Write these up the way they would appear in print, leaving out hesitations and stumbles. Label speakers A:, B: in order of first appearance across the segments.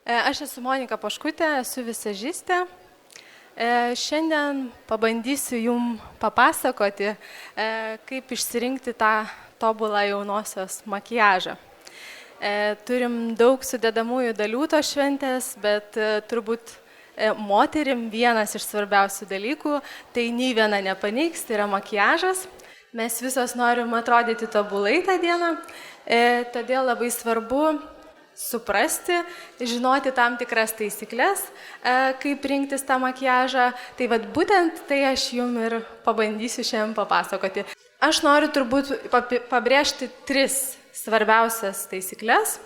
A: Aš esu Monika Poškutė, esu visažistė. Šiandien pabandysiu jums papasakoti, kaip išsirinkti tą tobulą jaunosios makiažą. Turim daug sudedamųjų dalių tos šventės, bet turbūt moterim vienas iš svarbiausių dalykų, tai nei viena nepaneigs, tai yra makiažas. Mes visos norim atrodyti tobulai tą dieną, todėl labai svarbu suprasti, žinoti tam tikras taisyklės, kaip rinktis tą makiažą. Tai vat būtent tai aš jums ir pabandysiu šiandien papasakoti. Aš noriu turbūt pabrėžti 3 svarbiausias taisyklės,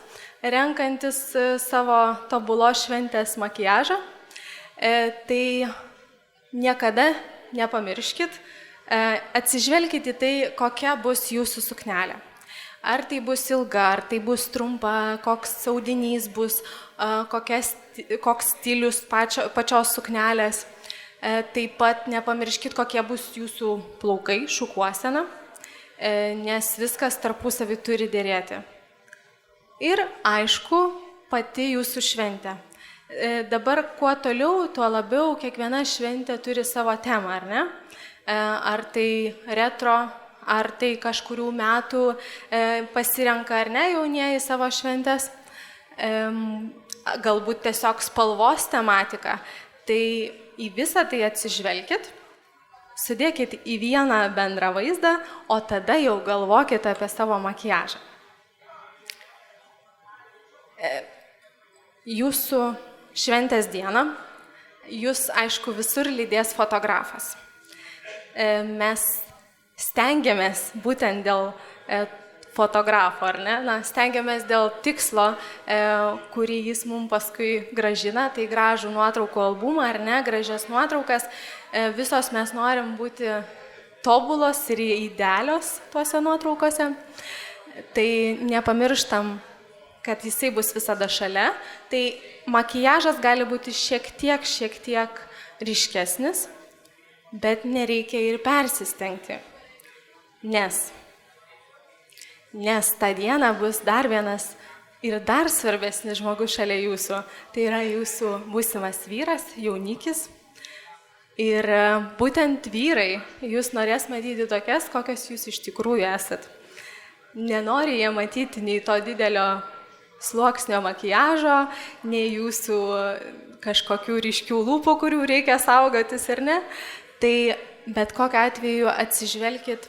A: renkantis savo tobulos šventės makiažą. Tai niekada nepamirškit, atsižvelkite į tai, kokia bus jūsų suknelė. Ar tai bus ilga, ar tai bus trumpa, koks audinys bus, koks stilius pačios suknelės. Taip pat nepamirškit, kokie bus jūsų plaukai, šukuosena, nes viskas tarpusavį turi dėrėti. Ir aišku, pati jūsų šventė. Dabar kuo toliau, tuo labiau kiekviena šventė turi savo temą, ar ne? Ar tai retro, ar tai kažkurių metų pasirenka ar ne jaunieji savo šventės, galbūt tiesiog spalvos tematika. Tai į visą tai atsižvelkit, sudėkit į vieną bendrą vaizdą, o tada jau galvokit apie savo makiažą. Jūsų šventės dieną jūs, aišku, visur lydės fotografas. Mes stengiamės būtent dėl fotografo, ar ne? Stengiamės dėl tikslo, kurį jis mums paskui gražina, tai gražų nuotraukų albumą, ar ne, gražias nuotraukas. Visos mes norim būti tobulos ir idealios tuose nuotraukose. Tai nepamirštam, kad jisai bus visada šalia. Tai makiažas gali būti šiek tiek ryškesnis, bet nereikia ir persistengti. Nes tą dieną bus dar vienas ir dar svarbesnis žmogus šalia jūsų. Tai yra jūsų būsimas vyras, jaunikis. Ir būtent vyrai jūs norės matyti tokias, kokias jūs iš tikrųjų esat. Nenori jie matyti nei to didelio sluoksnio makiažo, nei jūsų kažkokių ryškių lūpų, kurių reikia saugotis, ar ne. Tai bet kokiu atveju atsižvelkit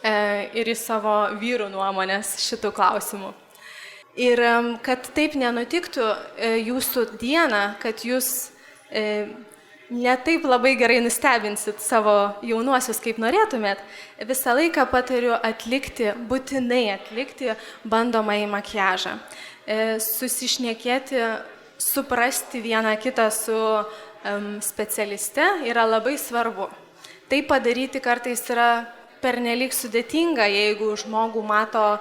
A: ir į savo vyrų nuomonės šitų klausimų. Ir kad taip nenutiktų jūsų dieną, kad jūs ne taip labai gerai nustebinsit savo jaunuosius, kaip norėtumėt, visą laiką patariu būtinai atlikti bandomąjį makiažą. Susišnekėti, suprasti vieną kitą su specialiste yra labai svarbu. Tai padaryti kartais yra pernelyg sudėtinga, jeigu žmogų mato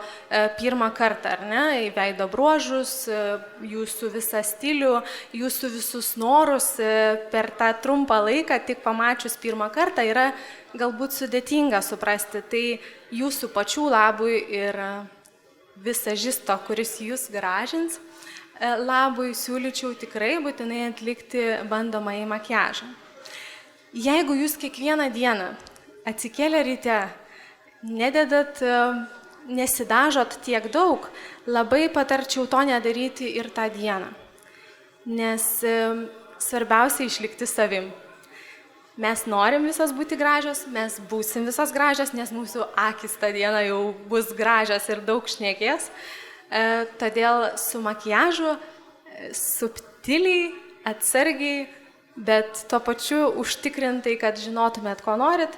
A: pirmą kartą, ar ne, į veido bruožus, jūsų visą stilių, jūsų visus norus per tą trumpą laiką, tik pamačius pirmą kartą, yra galbūt sudėtinga suprasti. Tai jūsų pačių labui ir visažisto, kuris jūs gražins, labui siūlyčiau tikrai būtinai atlikti bandomąjį makiažą. Jeigu jūs kiekvieną dieną atsikėlę ryte, nesidažot tiek daug, labai patarčiau to nedaryti ir tą dieną. Nes svarbiausia išlikti savim. Mes norim visos būti gražios, mes būsim visos gražios, nes mūsų akys tą dieną jau bus gražios ir daug šnekės. Todėl su makiažu subtiliai, atsargiai, bet tuo pačiu užtikrintai, kad žinotumėt, ko norit,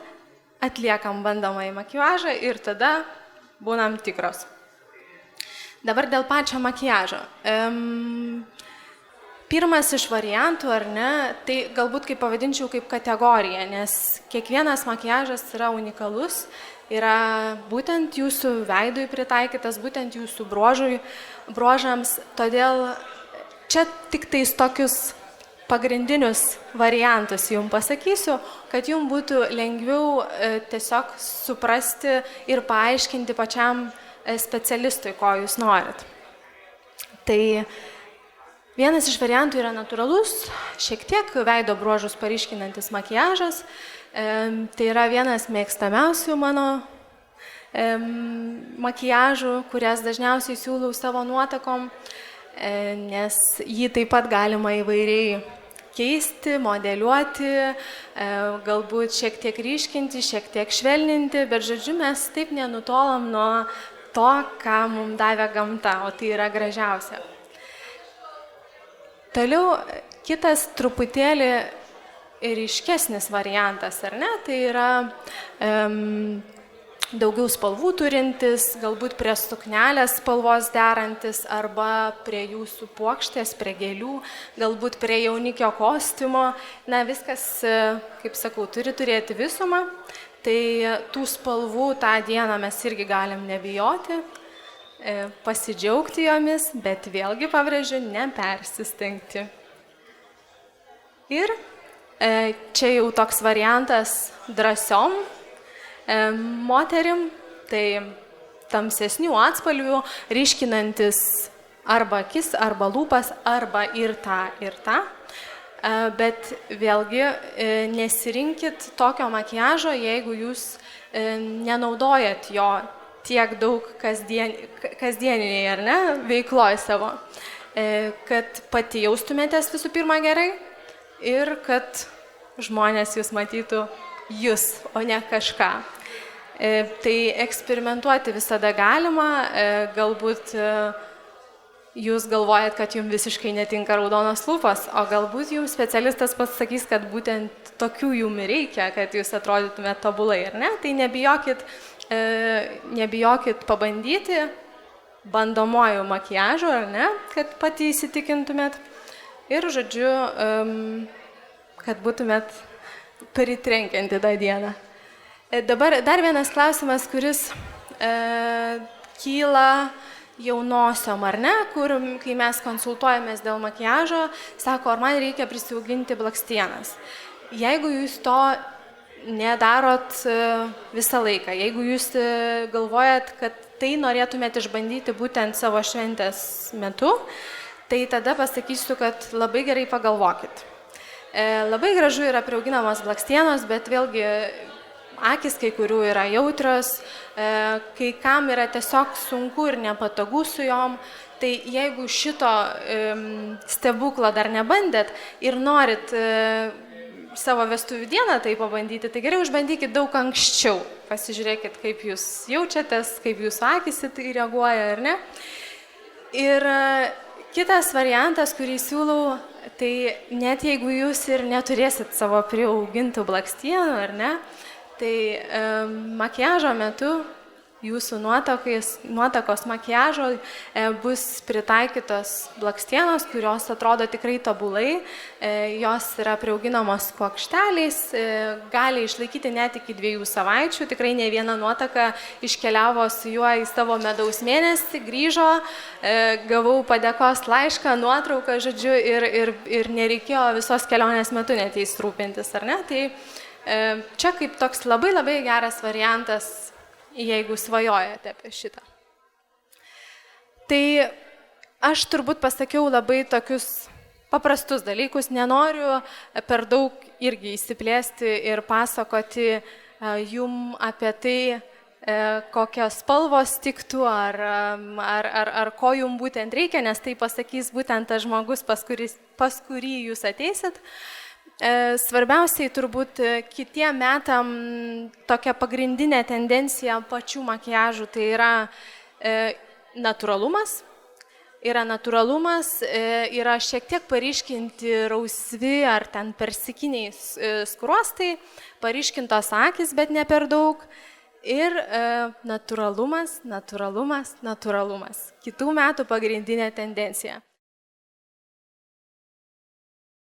A: atliekam bandomąjį makiažą ir tada būnam tikros. Dabar dėl pačio makiažo. Pirmas iš variantų, ar ne, tai galbūt kaip pavadinčiau kaip kategoriją, nes kiekvienas makiažas yra unikalus, yra būtent jūsų veidui pritaikytas, būtent jūsų bruožams, todėl čia tik tais tokius pagrindinius variantus jums pasakysiu, kad jums būtų lengviau tiesiog suprasti ir paaiškinti pačiam specialistui, ko jūs norit. Tai Vienas iš variantų yra natūralus, šiek tiek veido bruožus paryškinantis makiažas. Tai yra vienas mėgstamiausių mano makiažų, kurias dažniausiai siūlau savo nuotakom, nes jį taip pat galima įvairiai keisti, modeliuoti, galbūt šiek tiek ryškinti, šiek tiek švelninti, bet žodžiu mes taip nenutolam nuo to, ką mums davė gamta, o tai yra gražiausia. Toliau kitas truputėlį ryškesnis variantas, ar ne? Tai yra daugiau spalvų turintis, galbūt prie suknelės spalvos derantis arba prie jūsų puokštės, prie gėlių, galbūt prie jaunikio kostiumo. Na, viskas, kaip sakau, turi turėti visumą. Tai tų spalvų tą dieną mes irgi galim nebijoti, pasidžiaugti jomis, bet vėlgi pabrėžiu, nepersistengti. Ir čia jau toks variantas drąsiom moterim, tai tamsesnių atspalvių, ryškinantis arba akis, arba lūpas, arba ir tą. Bet vėlgi nesirinkit tokio makiažo, jeigu jūs nenaudojat jo tiek daug kasdieniniai, ar ne, veikloj savo, kad pati jaustumėtės visų pirma gerai ir kad žmonės jūs matytų jūs, o ne kažką. Tai eksperimentuoti visada galima, galbūt jūs galvojat, kad jums visiškai netinka raudonos lūpos, o galbūt jums specialistas pasakys, kad būtent tokių jums reikia, kad jūs atrodytumėte tobulai, ar ne? Tai nebijokit pabandyti bandomojų makiažų, ar ne, kad pati įsitikintumėt ir, žodžiu, kad būtumėt pritrenkianti tą dieną. Dabar dar vienas klausimas, kuris kyla jaunosiom, ar ne, kur, kai mes konsultuojamės dėl makiažo, sako, ar man reikia prisiauginti blakstienas. Jeigu jūs to nedarot visą laiką, jeigu jūs galvojat, kad tai norėtumėt išbandyti būtent savo šventės metu, tai tada pasakysiu, kad labai gerai pagalvokit. Labai gražu yra priauginamos blakstienos, bet vėlgi akis kai kurių yra jautrios, kai kam yra tiesiog sunku ir nepatogu su jom, tai jeigu šito stebuklo dar nebandėt ir norit savo vestuvių dieną tai pabandyti, tai geriau išbandykit daug anksčiau. Pasižiūrėkit, kaip jūs jaučiatės, kaip jūsų akis į tai reaguoja, ar ne? Ir kitas variantas, kurį siūlau, tai net jeigu jūs ir neturėsit savo priaugintų blakstienų, ar ne, tai makiažo metu jūsų nuotakos makiažo bus pritaikytos blakstienos, kurios atrodo tikrai tobulai, jos yra priauginamos kuokšteliais, gali išlaikyti net iki 2 savaičių, tikrai ne viena nuotaka iškeliavo su juo į savo medaus mėnesį, grįžo, gavau padėkos laišką, nuotrauką, žodžiu, ir nereikėjo visos kelionės metu net jais rūpintis, ar ne? Tai čia kaip toks labai labai geras variantas, jeigu svajojate apie šitą. Tai aš turbūt pasakiau labai tokius paprastus dalykus, nenoriu per daug irgi įsiplėsti ir pasakoti jum apie tai, kokios spalvos tiktų ar ko jum būtent reikia, nes tai pasakys būtent tas žmogus, pas kurį jūs ateisit. Svarbiausiai turbūt kitiem metam tokia pagrindinė tendencija pačių makiažų, tai yra natūralumas. Yra šiek tiek paryškinti rausvi ar ten persikiniai skruostai, paryškintos akys, bet ne per daug. Ir natūralumas. Kitų metų pagrindinė tendencija.